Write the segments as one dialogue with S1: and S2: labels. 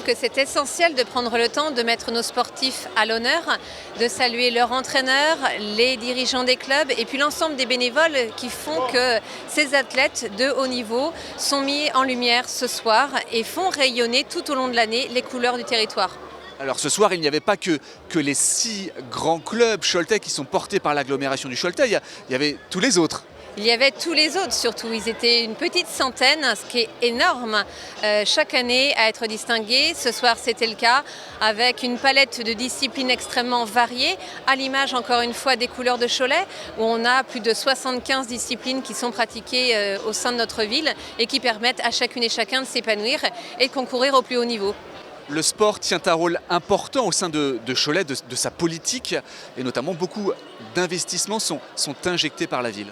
S1: trouve que c'est essentiel de prendre le temps de mettre nos sportifs à l'honneur, de saluer leurs entraîneurs, les dirigeants des clubs et puis l'ensemble des bénévoles qui font que ces athlètes de haut niveau sont mis en lumière ce soir et font rayonner tout au long de l'année les couleurs du territoire.
S2: Alors ce soir, il n'y avait pas que les 6 grands clubs choletais qui sont portés par l'agglomération du Choletais, il y avait tous les autres.
S1: Il y avait tous les autres surtout, ils étaient une petite centaine, ce qui est énorme chaque année à être distingués. Ce soir c'était le cas avec une palette de disciplines extrêmement variées, à l'image encore une fois des couleurs de Cholet, où on a plus de 75 disciplines qui sont pratiquées au sein de notre ville et qui permettent à chacune et chacun de s'épanouir et de concourir au plus haut niveau.
S2: Le sport tient un rôle important au sein de Cholet, de sa politique, et notamment beaucoup d'investissements sont injectés par la ville.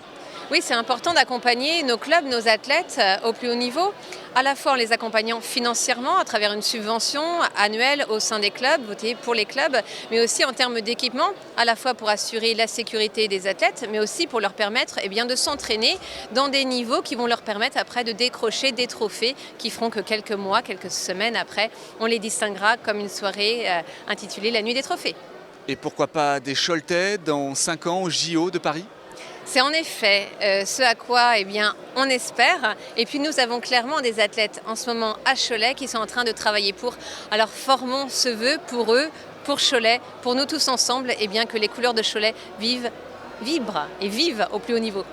S1: Oui, c'est important d'accompagner nos clubs, nos athlètes au plus haut niveau, à la fois en les accompagnant financièrement à travers une subvention annuelle au sein des clubs, votée pour les clubs, mais aussi en termes d'équipement, à la fois pour assurer la sécurité des athlètes, mais aussi pour leur permettre de s'entraîner dans des niveaux qui vont leur permettre après de décrocher des trophées qui feront que quelques mois, quelques semaines après, on les distinguera comme une soirée intitulée La Nuit des Trophées.
S2: Et pourquoi pas des Choletais dans 5 ans au JO de Paris ?
S1: C'est en effet ce à quoi on espère. Et puis nous avons clairement des athlètes en ce moment à Cholet qui sont en train de travailler pour. Alors formons ce vœu pour eux, pour Cholet, pour nous tous ensemble, que les couleurs de Cholet vibrent et vivent au plus haut niveau.